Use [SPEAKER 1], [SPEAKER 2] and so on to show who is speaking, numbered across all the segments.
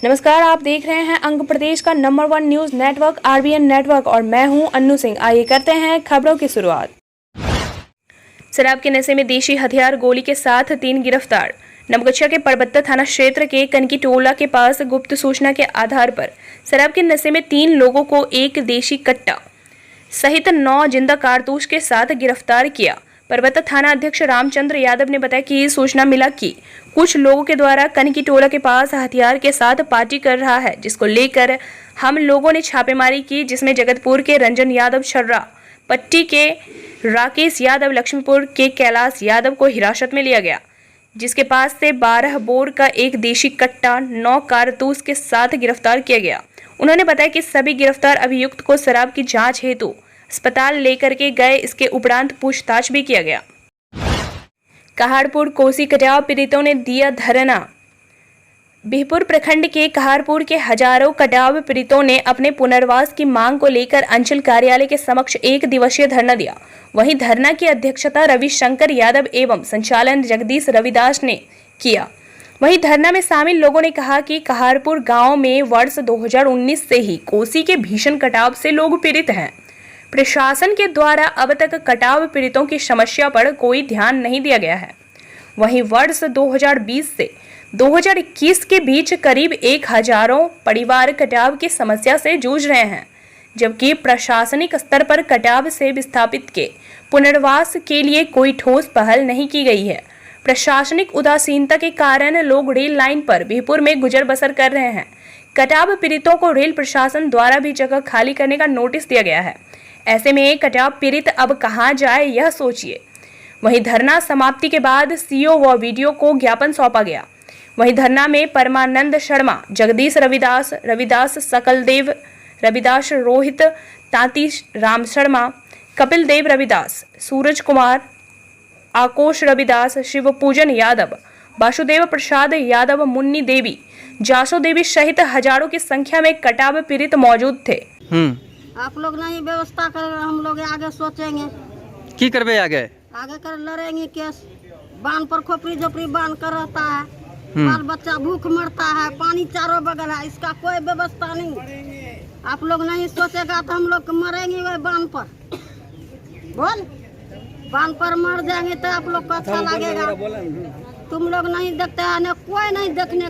[SPEAKER 1] नमस्कार, आप देख रहे हैं अंग प्रदेश का number 1 news network RBN network और मैं हूं अन्नू सिंह। आइए करते हैं खबरों की शुरुआत। शराब के नशे में देशी हथियार गोली के साथ 3 गिरफ्तार। नवगछिया के परबत्ता थाना क्षेत्र के कनकी टोला के पास गुप्त सूचना के आधार पर शराब के नशे में 3 लोगों को एक देशी कट्टा सहित 9 जिंदा कारतूस के साथ गिरफ्तार किया। परबत्ता थाना अध्यक्ष रामचंद्र यादव ने बताया कि सूचना मिला कि कुछ लोगों के द्वारा कनकी टोला के पास हथियार के साथ पार्टी कर रहा है, जिसको लेकर हम लोगों ने छापेमारी की, जिसमें जगतपुर के रंजन यादव छर्रा, पट्टी के राकेश यादव, लक्ष्मीपुर के कैलाश यादव को हिरासत में लिया गया, जिसके पास से 12 बोर का एक देशी कट्टा 9 कारतूस के साथ गिरफ्तार किया गया। उन्होंने बताया कि सभी गिरफ्तार अभियुक्त को शराब की जांच हेतु अस्पताल लेकर के गए। इसके उपरांत पूछताछ भी किया गया। कहारपुर कोसी कटाव पीड़ितों ने दिया धरना। बिहपुर प्रखंड के कहारपुर के हजारों कटाव पीड़ितों ने अपने पुनर्वास की मांग को लेकर अंचल कार्यालय के समक्ष 1 दिवसीय धरना दिया। वहीं धरना की अध्यक्षता रविशंकर यादव एवं संचालन जगदीश रविदास ने किया। वहीं धरना में शामिल लोगों ने कहा कि कहारपुर गांव में वर्ष 2019 से ही कोसी के भीषण कटाव से लोग पीड़ित हैं। प्रशासन के द्वारा अब तक कटाव पीड़ितों की समस्या पर कोई ध्यान नहीं दिया गया है। वहीं वर्ष 2020 से 2021 के बीच करीब 1000 परिवार कटाव की समस्या से जूझ रहे हैं, जबकि प्रशासनिक स्तर पर कटाव से विस्थापित के पुनर्वास के लिए कोई ठोस पहल नहीं की गई है। प्रशासनिक उदासीनता के कारण लोग रेल लाइन पर बिहपुर में गुजर बसर कर रहे हैं। कटाव पीड़ितों को रेल प्रशासन द्वारा भी जगह खाली करने का नोटिस दिया गया है। ऐसे में कटाव पीड़ित अब कहां जाए, यह सोचिए। वहीं धरना समाप्ति के बाद सीओ व वीडियो को ज्ञापन सौंपा गया। वहीं धरना में परमानंद शर्मा, जगदीश रविदास सकलदेव रविदास, रोहित तांती राम शर्मा, कपिल देव रविदास, सूरज कुमार, आकोश रविदास, शिवपूजन यादव, वासुदेव प्रसाद यादव, मुन्नी देवी, जासो देवी सहित हजारों की संख्या में कटाव पीड़ित मौजूद थे।
[SPEAKER 2] आप लोग नहीं व्यवस्था कर, हम लोग आगे सोचेंगे
[SPEAKER 3] की करबे आगे
[SPEAKER 2] कर लड़ेंगे केस। बांध पर खोपड़ी झोपड़ी बांध कर रहता है, बाल बच्चा भूख मरता है, पानी चारों बगल है, इसका कोई व्यवस्था नहीं। आप लोग नहीं सोचेगा तो हम लोग मरेंगे वही बांध पर। बोल, बांध पर मर जाएंगे तो आप लोग को अच्छा लगेगा। तुम लोग नहीं देखते हैं, न कोई नहीं देखने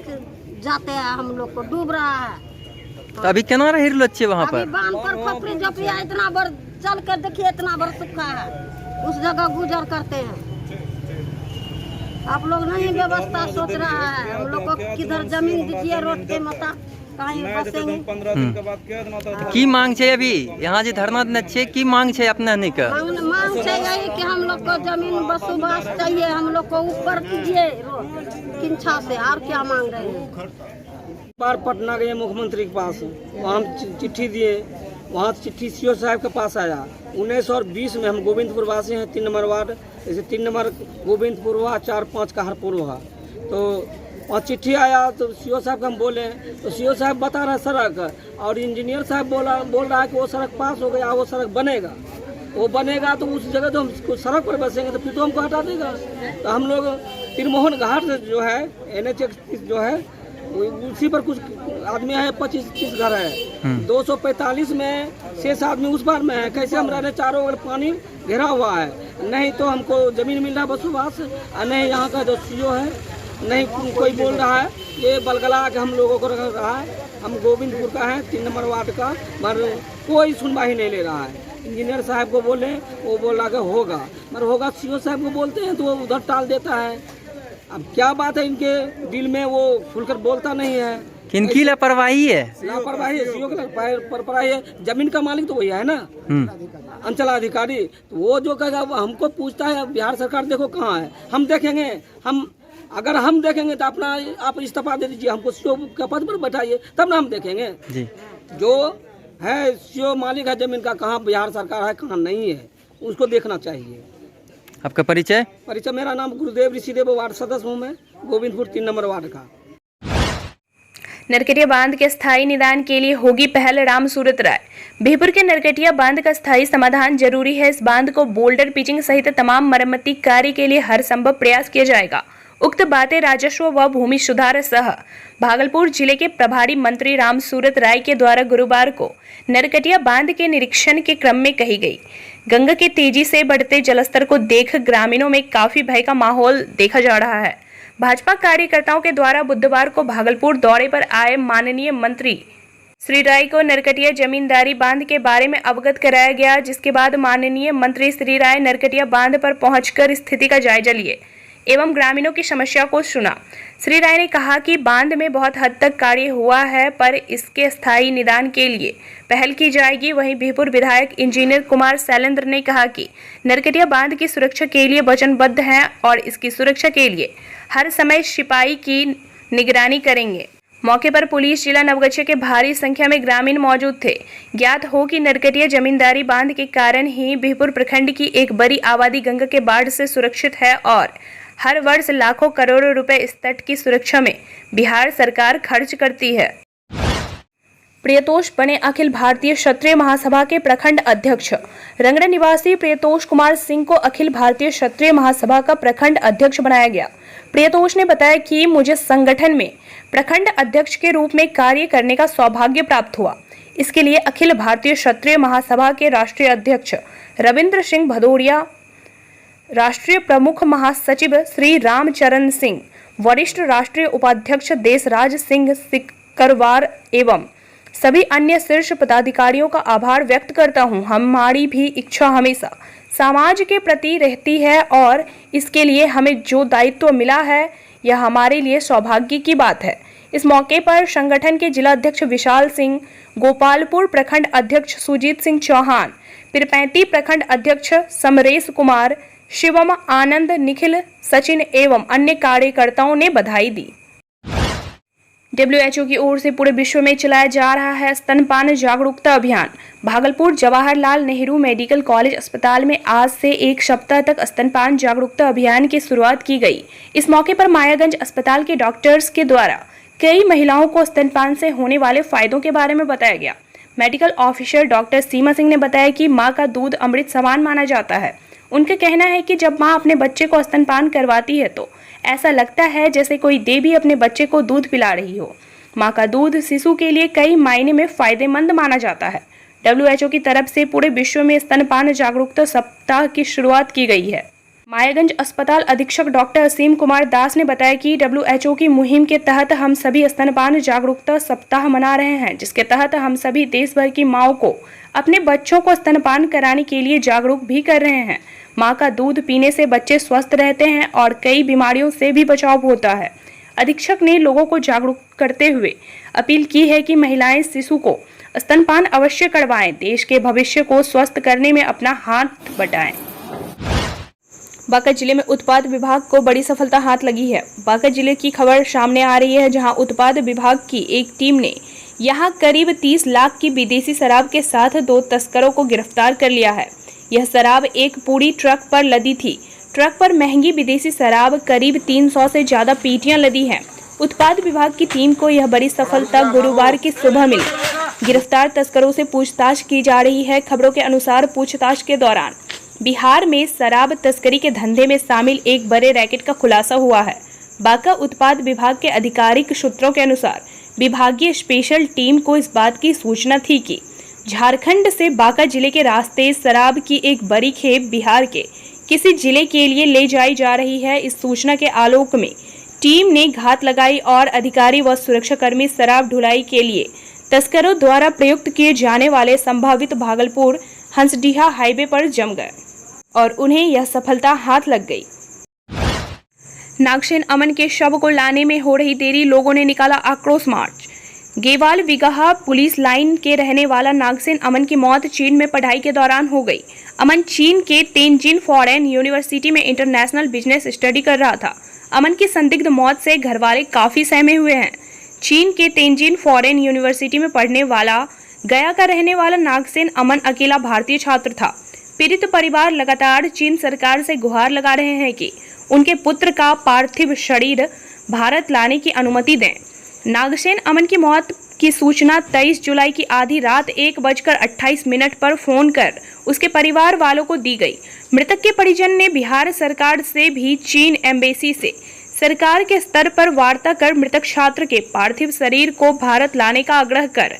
[SPEAKER 2] जाते हैं। हम लोग को डूब रहा है।
[SPEAKER 3] तो अभी केना रही लच्छे वहाँ पर?
[SPEAKER 2] बांध पर खोपड़ी झोपड़ी इतना बड़, चल कर देखिए इतना बड़ सूखा है, उस जगह गुजर करते हैं। आप लोग नहीं व्यवस्था सोच रहा है। हम लोग को किधर जमीन दीजिए, रोड के मता कहीं बसेंगे।
[SPEAKER 3] की मांग है अभी यहाँ जो धरना अच्छे की मांग है अपना नहीं का?
[SPEAKER 2] मांग है यही कि हम लोग को जमीन बसोबास चाहिए, हम लोग को ऊपर कीजिए किंछा से। और क्या मांग रहे हैं?
[SPEAKER 4] बार पटना गए मुख्यमंत्री के पास, वहाँ हम चिट्ठी दिए। वहाँ चिट्ठी सीओ साहब के पास आया। 19 और 20 में हम गोविंदपुर वासी हैं, 3 नंबर वार्ड, जैसे 3 नंबर गोविंदपुर हुआ, 4-5 कहारपुर हुआ। तो वहाँ चिट्ठी आया तो सीओ साहब को हम बोले, तो सीओ साहब बता रहा है सड़क, और इंजीनियर साहब बोल रहा है कि वो सड़क पास हो गया, वो सड़क बनेगा। वो बनेगा तो उस जगह जो हम सड़क पर बसेंगे तो फिर तो हमको हटा देगा। तो हम लोग त्रिमोहन घाट जो है, NH जो है, उसी पर कुछ आदमी है, 25-30 घर है। 245 में 6 आदमी उस बार में है। कैसे हम रहने, चारों ओर पानी घेरा हुआ है। नहीं तो हमको जमीन मिल रहा है बसोबास, नहीं यहाँ का जो सीओ है, नहीं कोई बोल रहा है। ये बलगला के हम लोगों को रख रहा है। हम गोविंदपुर का है, 3 नंबर वार्ड का, मगर कोई सुनवाई नहीं ले रहा है। इंजीनियर साहब को बोले, वो बोला कि होगा, मगर होगा सीओ साहब को बोलते हैं तो वो उधर टाल देता है। अब क्या बात है, इनके दिल में वो खुलकर बोलता नहीं है।
[SPEAKER 3] किनकी लापरवाही है?
[SPEAKER 4] लापरवाही है, सीओ की लापरवाही है। जमीन का मालिक तो वही है ना, अंचल अधिकारी। तो वो जो कहेगा हमको पूछता है, बिहार सरकार देखो कहाँ है। हम देखेंगे, अगर हम देखेंगे तो अपना आप इस्तीफा दे दीजिए, हमको सीओ के पद पर बैठाइए, तब ना हम देखेंगे
[SPEAKER 3] जी।
[SPEAKER 4] जो है सीओ मालिक है जमीन का, कहाँ बिहार सरकार है कहाँ नहीं है, उसको देखना चाहिए।
[SPEAKER 3] आपका परिचय?
[SPEAKER 4] मेरा नाम गुरुदेव ऋषिदेव, वार्ड सदस्य हूँ मैं, गोविंदपुर 3 नंबर वार्ड का।
[SPEAKER 1] नरकटिया बांध के स्थायी निदान के लिए होगी पहल, राम सूरत राय। बिहपुर के नरकटिया बांध का स्थायी समाधान जरूरी है। इस बांध को बोल्डर पिचिंग सहित तमाम मरम्मती कार्य के लिए हर संभव प्रयास किया जाएगा। उक्त बातें राजस्व व भूमि सुधार सह भागलपुर जिले के प्रभारी मंत्री रामसूरत राय के द्वारा गुरुवार को नरकटिया बांध के निरीक्षण के क्रम में कही गई। गंगा के तेजी से बढ़ते जलस्तर को देख ग्रामीणों में काफी भय का माहौल देखा जा रहा है। भाजपा कार्यकर्ताओं के द्वारा बुधवार को भागलपुर दौरे पर आए माननीय मंत्री श्री राय को नरकटिया जमींदारी बांध के बारे में अवगत कराया गया, जिसके बाद माननीय मंत्री श्री राय नरकटिया बांध पर पहुंचकर स्थिति का जायजा लिए एवं ग्रामीणों की समस्या को सुना। श्री राय ने कहा कि बांध में बहुत हद तक कार्य हुआ है, पर इसके स्थायी निदान के लिए पहल की जाएगी। वहीं बीहपुर विधायक इंजीनियर कुमार शैलेंद्र ने कहा कि नरकटिया बांध की सुरक्षा के लिए वचनबद्ध हैं और इसकी सुरक्षा के लिए हर समय सिपाही की निगरानी करेंगे। मौके पर पुलिस जिला नवगछिया के भारी संख्या में ग्रामीण मौजूद थे। ज्ञात हो कि नरकटिया जमींदारी बांध के कारण ही बीहपुर प्रखंड की एक बड़ी आबादी गंगा के बाढ़ से सुरक्षित है और हर वर्ष लाखों करोड़ों रुपए इस तट की सुरक्षा में बिहार सरकार खर्च करती है। प्रियतोष बने अखिल भारतीय क्षत्रिय महासभा के प्रखंड अध्यक्ष। रंगड़ा निवासी प्रियतोष कुमार सिंह को अखिल भारतीय क्षत्रिय महासभा का प्रखंड अध्यक्ष बनाया गया। प्रियतोष ने बताया कि मुझे संगठन में प्रखंड अध्यक्ष के रूप में कार्य करने का सौभाग्य प्राप्त हुआ। इसके लिए अखिल भारतीय क्षत्रिय महासभा के राष्ट्रीय अध्यक्ष रविंद्र सिंह भदौरिया, राष्ट्रीय प्रमुख महासचिव श्री रामचरण सिंह, वरिष्ठ राष्ट्रीय उपाध्यक्ष देशराज सिंह सिकरवार एवं सभी अन्य शीर्ष पदाधिकारियों का आभार व्यक्त करता हूं। हमारी भी इच्छा हमेशा समाज के प्रति रहती है और इसके लिए हमें जो दायित्व मिला है यह हमारे लिए सौभाग्य की बात है। इस मौके पर संगठन के जिला अध्यक्ष विशाल सिंह, गोपालपुर प्रखंड अध्यक्ष सुजीत सिंह चौहान, पिरपैंती प्रखंड अध्यक्ष समरेश कुमार, शिवम आनंद, निखिल, सचिन एवं अन्य कार्यकर्ताओं ने बधाई दी। WHO की ओर से पूरे विश्व में चलाया जा रहा है स्तनपान जागरूकता अभियान। भागलपुर जवाहरलाल नेहरू मेडिकल कॉलेज अस्पताल में आज से एक सप्ताह तक स्तनपान जागरूकता अभियान की शुरुआत की गई। इस मौके पर मायागंज अस्पताल के डॉक्टर्स के द्वारा कई महिलाओं को स्तनपान से होने वाले फायदों के बारे में बताया गया। मेडिकल ऑफिसर डॉक्टर सीमा सिंह ने बताया कि माँ का दूध अमृत समान माना जाता है। उनका कहना है कि जब माँ अपने बच्चे को स्तनपान करवाती है तो ऐसा लगता है जैसे कोई देवी अपने बच्चे को दूध पिला रही हो। माँ का दूध शिशु के लिए कई मायने में फायदेमंद माना जाता है। WHO की तरफ से पूरे विश्व में स्तनपान जागरूकता सप्ताह की शुरुआत की गई है। मायागंज अस्पताल अधीक्षक डॉक्टर असीम कुमार दास ने बताया कि WHO की मुहिम के तहत हम सभी स्तनपान जागरूकता सप्ताह मना रहे हैं, जिसके तहत हम सभी देश भर की माँओं को अपने बच्चों को स्तनपान कराने के लिए जागरूक भी कर रहे हैं। माँ का दूध पीने से बच्चे स्वस्थ रहते हैं और कई बीमारियों से भी बचाव होता है। अधीक्षक ने लोगों को जागरूक करते हुए अपील की है कि महिलाएं शिशु को स्तनपान अवश्य करवाएं, देश के भविष्य को स्वस्थ करने में अपना हाथ बटाएं। बांका जिले में उत्पाद विभाग को बड़ी सफलता हाथ लगी है। बांका जिले की खबर सामने आ रही है, जहां उत्पाद विभाग की एक टीम ने यहां करीब 30 लाख की विदेशी शराब के साथ 2 तस्करों को गिरफ्तार कर लिया है। यह शराब एक पूरी ट्रक पर लदी थी। ट्रक पर महंगी विदेशी शराब करीब 300 से ज्यादा पीटियां लदी हैं। उत्पाद विभाग की टीम को यह बड़ी सफलता गुरुवार की सुबह मिली। गिरफ्तार तस्करों से पूछताछ की जा रही है। खबरों के अनुसार पूछताछ के दौरान बिहार में शराब तस्करी के धंधे में शामिल एक बड़े रैकेट का खुलासा हुआ है। बांका उत्पाद विभाग के आधिकारिक सूत्रों के अनुसार विभागीय स्पेशल टीम को इस बात की सूचना थी कि झारखंड से बांका जिले के रास्ते शराब की एक बड़ी खेप बिहार के किसी जिले के लिए ले जाई जा रही है। इस सूचना के आलोक में टीम ने घात लगाई और अधिकारी व सुरक्षाकर्मी शराब ढुलाई के लिए तस्करों द्वारा प्रयुक्त किए जाने वाले संभावित भागलपुर हंसडीहा हाईवे पर जम गए और उन्हें यह सफलता हाथ लग गई। नागसेन अमन के शव को लाने में हो रही देरी, लोगों ने निकाला आक्रोश मार्च। गेवाल विगहा पुलिस लाइन के रहने वाला नागसेन अमन की मौत चीन में पढ़ाई के दौरान हो गई। अमन चीन के तेंजिन फॉरेन यूनिवर्सिटी में इंटरनेशनल बिजनेस स्टडी कर रहा था। अमन की संदिग्ध मौत से घरवाले काफी सहमे हुए हैं। चीन के तेंजिन फॉरेन यूनिवर्सिटी में पढ़ने वाला गया का रहने वाला नागसेन अमन अकेला भारतीय छात्र था। पीड़ित परिवार लगातार चीन सरकार से गुहार लगा रहे हैं कि उनके पुत्र का पार्थिव शरीर भारत लाने की अनुमति दें। नागसेन अमन की मौत की सूचना 23 जुलाई की आधी रात 1:28 पर फोन कर उसके परिवार वालों को दी गई। मृतक के परिजन ने बिहार सरकार से भी चीन एम्बेसी से सरकार के स्तर पर वार्ता कर मृतक छात्र के पार्थिव शरीर को भारत लाने का आग्रह कर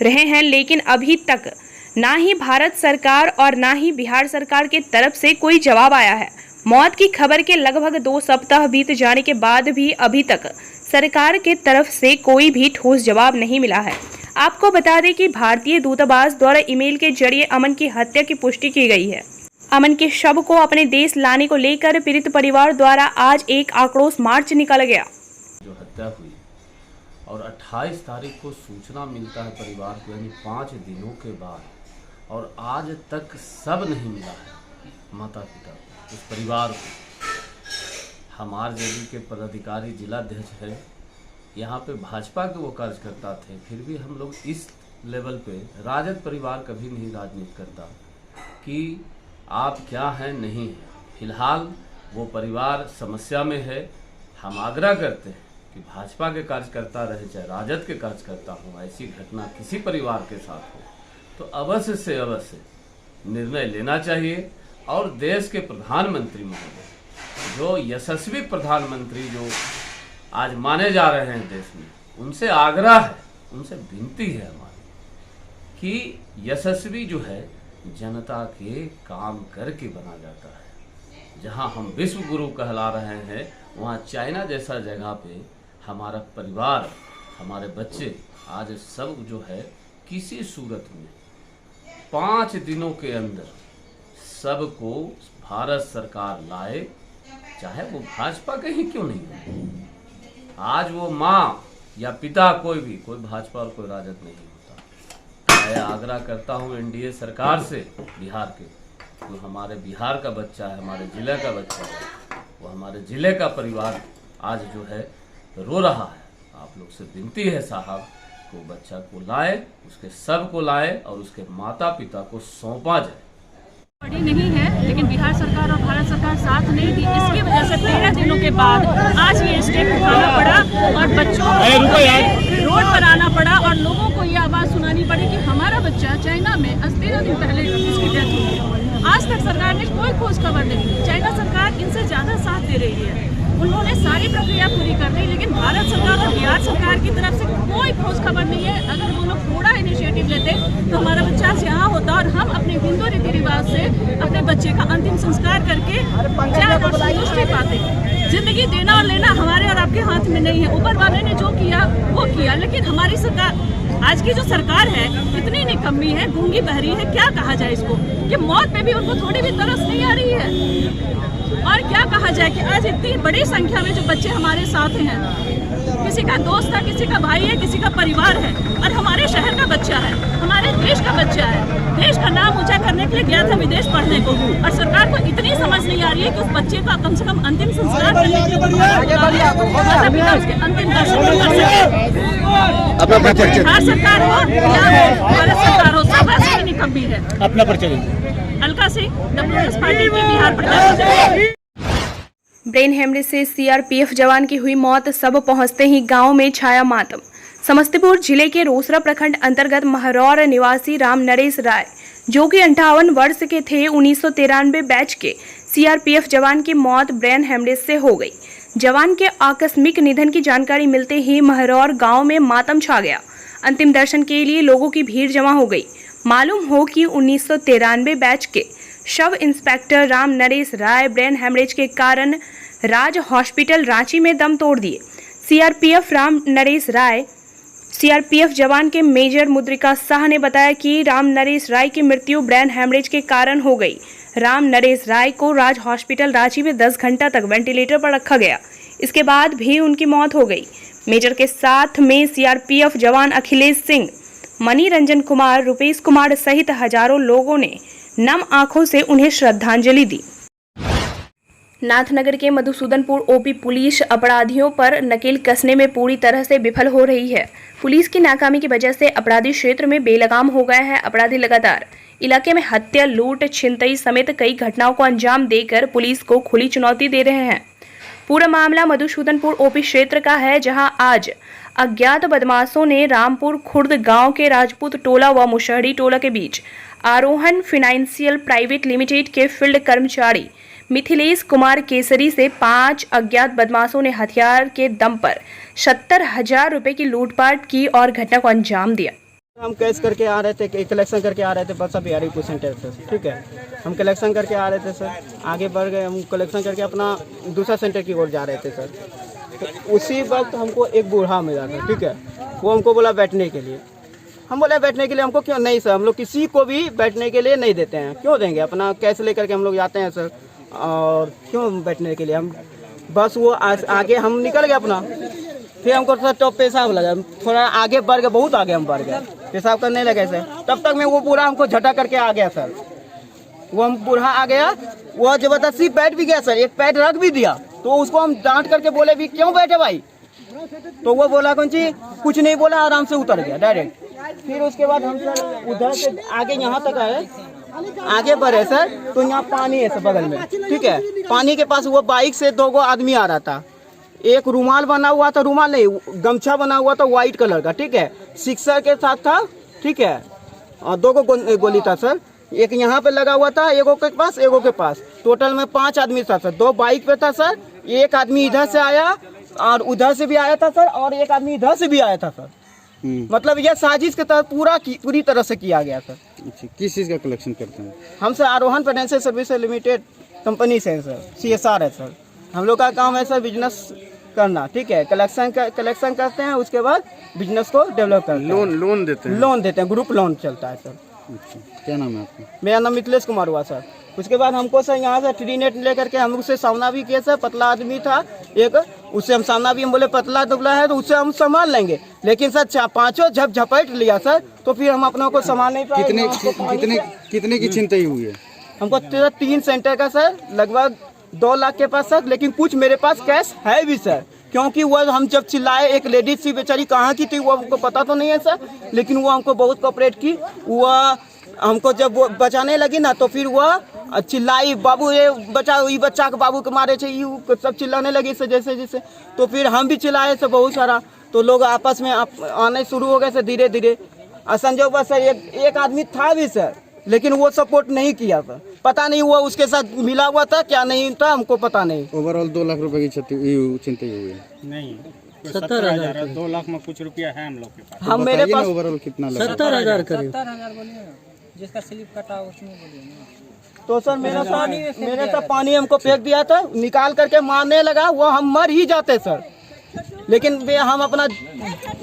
[SPEAKER 1] रहे हैं, लेकिन अभी तक ना ही भारत सरकार और ना ही बिहार सरकार की तरफ से कोई जवाब आया है। मौत की खबर के लगभग 2 सप्ताह बीत जाने के बाद भी अभी तक सरकार के तरफ से कोई भी ठोस जवाब नहीं मिला है। आपको बता दें कि भारतीय दूतावास द्वारा ईमेल के जरिए अमन की हत्या की पुष्टि की गई है। अमन के शव को अपने देश लाने को लेकर पीड़ित परिवार द्वारा आज एक आक्रोश मार्च निकाला गया।
[SPEAKER 5] जो हत्या हुई और 28 तारीख को सूचना मिलता है परिवार को, यानी 5 दिनों के बाद, और आज तक सब नहीं मिला है माता पिता को, उस परिवार को। हम आरजेडी के पदाधिकारी जिलाध्यक्ष है, यहाँ पे भाजपा के वो कार्यकर्ता थे, फिर भी हम लोग इस लेवल पे, राजद परिवार कभी नहीं राजनीति करता कि आप क्या हैं नहीं हैं। फिलहाल वो परिवार समस्या में है। हम आग्रह करते हैं कि भाजपा के कार्यकर्ता रहे चाहे राजद के कार्यकर्ता हो, ऐसी घटना किसी परिवार के साथ हो तो अवश्य से अवश्य निर्णय लेना चाहिए। और देश के प्रधानमंत्री महोदय, जो यशस्वी प्रधानमंत्री जो आज माने जा रहे हैं देश में, उनसे आग्रह है, उनसे विनती है हमारी कि यशस्वी जो है जनता के काम करके बना जाता है। जहां हम विश्व गुरु कहला रहे हैं, वहां चाइना जैसा जगह पे हमारा परिवार, हमारे बच्चे आज सब जो है किसी सूरत में 5 दिनों के अंदर सबको भारत सरकार लाए, चाहे वो भाजपा के ही क्यों नहीं हो। आज वो माँ या पिता कोई भाजपा और कोई राजद नहीं होता। मैं आग्रह करता हूँ एनडीए सरकार से, बिहार के, जो हमारे बिहार का बच्चा है, हमारे जिले का बच्चा है, वो हमारे जिले का परिवार आज जो है रो रहा है। आप लोग से विनती है साहब को बच्चा को लाए, उसके शव को लाए और उसके माता पिता को सौंपा जाए।
[SPEAKER 6] बड़ी नहीं है, लेकिन बिहार सरकार और भारत सरकार साथ नहीं दी। इसकी वजह से 13 दिनों के बाद आज ये स्टेप उठाना पड़ा और बच्चों को रोड पर आना पड़ा और लोगों को ये आवाज़ सुनानी पड़ी कि हमारा बच्चा चाइना में 13 दिन पहले इसकी डेथ हुई। आज तक सरकार ने कोई खोज खबर नहीं। चाइना सरकार इनसे ज़्यादा साथ दे रही है, उन्होंने सारी प्रक्रिया पूरी कर ली, लेकिन भारत सरकार और बिहार सरकार की तरफ से कोई खोज खबर नहीं है। अगर वो लोग थोड़ा इनिशिएटिव लेते तो हमारा बच्चा आज यहाँ होता और हम अपने हिंदू रीति रिवाज से अपने बच्चे का अंतिम संस्कार करके चैन और संतुष्टि पाते। जिंदगी देना और लेना हमारे और आपके हाथ में नहीं है। ऊपर वाले ने जो किया वो किया, लेकिन हमारी सरकार, आज की जो सरकार है, इतनी निकम्मी है, गूंगी बहरी है। क्या कहा जाए इसको कि मौत पे भी उनको थोड़ी भी तरस नहीं आ रही है। और क्या कहा जाए कि आज इतनी बड़ी संख्या में जो बच्चे हमारे साथ हैं, किसी का दोस्त है, किसी का भाई है, किसी का परिवार है, और हमारे शहर का बच्चा है, हमारे देश का बच्चा है, देश का नाम ऊंचा करने के लिए गया था विदेश पढ़ने को, और सरकार को इतनी समझ नहीं आ रही है कि उस बच्चे का कम से कम अंतिम संस्कार करने के लिए माता पिता उसके अंतिम दर्शन कर सके। बिहार सरकार हो या भारत सरकार हो, सब निकम्मी है।
[SPEAKER 7] अपना परिचय
[SPEAKER 6] अलका सिंह, WS पार्टी के बिहार प्रदेश।
[SPEAKER 1] ब्रेन हेमरेज से सीआरपीएफ जवान की हुई मौत, सब पहुंचते ही गांव में छाया मातम। समस्तीपुर जिले के रोसड़ा प्रखंड अंतर्गत महरौर निवासी राम नरेश राय, जो कि 58 वर्ष के थे, 1993 बैच के सीआरपीएफ जवान की मौत ब्रेन हेमरेज से हो गई। जवान के आकस्मिक निधन की जानकारी मिलते ही महरौर गांव में मातम छा गया। अंतिम दर्शन के लिए लोगों की भीड़ जमा हो गई। मालूम हो कि 1993 बैच के शव इंस्पेक्टर राम नरेश राय ब्रेन हेमरेज के कारण राज हॉस्पिटल रांची में दम तोड़ दिए। सीआरपीएफ राम नरेश राय सीआरपीएफ जवान के मेजर मुद्रिका शाह ने बताया कि राम नरेश राय की मृत्यु ब्रेन हेमरेज के कारण हो गई। राम नरेश राय को राज हॉस्पिटल रांची में 10 घंटा तक वेंटिलेटर पर रखा गया। इसके बाद भी उनकी मौत हो गई। मेजर के साथ में सीआरपीएफ जवान अखिलेश सिंह, मनी रंजन कुमार, रुपेश कुमार सहित हजारों लोगों ने नम आंखों से उन्हें श्रद्धांजलि दी। नाथनगर के मधुसूदनपुर ओपी पुलिस अपराधियों पर नकेल कसने में पूरी तरह से विफल हो रही है। पुलिस की नाकामी की वजह से अपराधी क्षेत्र में बेलगाम हो गए हैं। अपराधी लगातार इलाके में हत्या, लूट, छिनतई समेत कई घटनाओं को अंजाम देकर पुलिस को खुली चुनौती दे रहे हैं। पूरा मामला मधुसूदनपुर ओपी क्षेत्र का है, जहां आज अज्ञात बदमाशों ने रामपुर खुर्द गांव के राजपूत टोला व मुशहरी टोला के बीच आरोहन फाइनेंशियल प्राइवेट लिमिटेड के फील्ड कर्मचारी मिथिलेश कुमार केसरी से 5 अज्ञात बदमाशों ने हथियार के दम पर 70,000 रुपए की लूटपाट की और घटना को अंजाम दिया।
[SPEAKER 7] हम कैश करके आ रहे थे, कलेक्शन करके आ रहे थे बरसा बिहारी पुलिस सेंटर से। ठीक है, हम कलेक्शन करके आ रहे थे सर, आगे बढ़ गए, हम कलेक्शन करके अपना दूसरा सेंटर की ओर जा रहे थे सर। तो उसी वक्त हमको एक बूढ़ा मिला था। ठीक है, वो हमको बोला बैठने के लिए। हम बोले बैठने के लिए हमको क्यों नहीं सर, हम लोग किसी को भी बैठने के लिए नहीं देते हैं, क्यों देंगे, अपना कैश लेकर के हम लोग जाते हैं सर, और क्यों बैठने के लिए हम बस वो आगे हम निकल गए अपना। फिर हमको थोड़ा तो पेशाब लगा, थोड़ा आगे बढ़ गए, बहुत आगे हम बढ़ गए, पेशाब करने लगे सर। तब तक में वो बूढ़ा हमको झटा करके आ गया सर। वो हम बूढ़ा आ गया, वो जबरदस्ती बैठ भी गया सर, एक पैर रख भी दिया। तो उसको हम डांट करके बोले भी क्यों बैठे भाई, तो वो बोला कौन सी कुछ नहीं बोला, आराम से उतर गया डायरेक्ट। फिर उसके बाद हम सर उधर से आगे यहाँ तक आए, आगे बढ़े सर, तो यहाँ पानी है सर बगल में। ठीक है, पानी के पास वो बाइक से 2 आदमी आ रहा था, एक रुमाल बना हुआ था, रुमाल नहीं गमछा बना हुआ था व्हाइट कलर का। ठीक है, सिक्सर के साथ था। ठीक है, और 2 गोली था सर, एक यहाँ पे लगा हुआ था, एगो के पास एगो के पास, टोटल में 5 आदमी था सर। 2 बाइक पे था सर, एक आदमी इधर से आया और उधर से भी आया था सर, और एक आदमी इधर से भी आया था सर। मतलब यह साजिश के तहत पूरी तरह से किया गया सर।
[SPEAKER 8] अच्छा, किस चीज़ का कलेक्शन करते हैं?
[SPEAKER 7] हम सर आरोहन फाइनेंशियल सर्विस लिमिटेड कंपनी से है सर, CSR है सर। हम लोग का काम है सर बिजनेस करना। ठीक है, कलेक्शन करते हैं, उसके बाद बिजनेस को डेवलप करते हैं।
[SPEAKER 8] लोन देते हैं?
[SPEAKER 7] लोन देते हैं, ग्रुप लोन चलता है सर।
[SPEAKER 8] अच्छा, क्या नाम है आपका?
[SPEAKER 7] मेरा नाम मिथिलेश कुमार हुआ सर। उसके बाद हमको सर यहाँ से ट्री नेट लेकर के हम उससे सामना भी किया सर, पतला आदमी था एक, उससे हम सामना भी, हम बोले पतला दुबला है तो उससे हम संभाल लेंगे, लेकिन सर 5 झपट लिया सर, तो फिर हम अपनों को संभाल नहीं पाए।
[SPEAKER 8] कितने की चिंताई हुई है?
[SPEAKER 7] हमको 3 सेंटर का सर लगभग 2 लाख के पास सर, लेकिन कुछ मेरे पास कैश है भी सर, क्योंकि वो हम जब चिल्लाए, एक लेडीज सी बेचारी कहाँ की थी वो हमको पता तो नहीं है सर, लेकिन वो हमको बहुत कोऑपरेट की। वो हमको जब वो बचाने लगी ना, तो फिर वो चिल्लाई, बाबू ये बच्चा के बाबू के मारे थे, ये सब चिल्लाने लगी सर जैसे जैसे। तो फिर हम भी चिल्लाए सर बहुत सारा, तो लोग आपस में आने शुरू हो गए सर धीरे धीरे। संजोग बस सर एक आदमी था भी सर, लेकिन वो सपोर्ट नहीं किया सर, पता नहीं हुआ उसके साथ मिला हुआ था क्या नहीं था, हमको पता नहीं।
[SPEAKER 8] ओवरऑल 2 लाख रुपए की चिंताई हुई है?
[SPEAKER 9] नहीं, 70,000, 2 लाख में कुछ रुपया है हम लोग के पास।
[SPEAKER 7] हम मेरे पास
[SPEAKER 8] ओवरऑल कितना लगा?
[SPEAKER 7] 70,000 करीब।
[SPEAKER 10] जिसका स्लिप कटा उसमें बोलिए।
[SPEAKER 7] तो सर मेरे साथ पानी हमको फेंक दिया था, निकाल करके मारने लगा, वो हम मर ही जाते सर, लेकिन हम अपना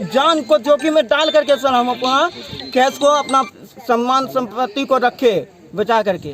[SPEAKER 7] जान को जोखिम में डाल करके सर हम अपना कैश को, अपना सम्मान संपत्ति को रखे बचा करके।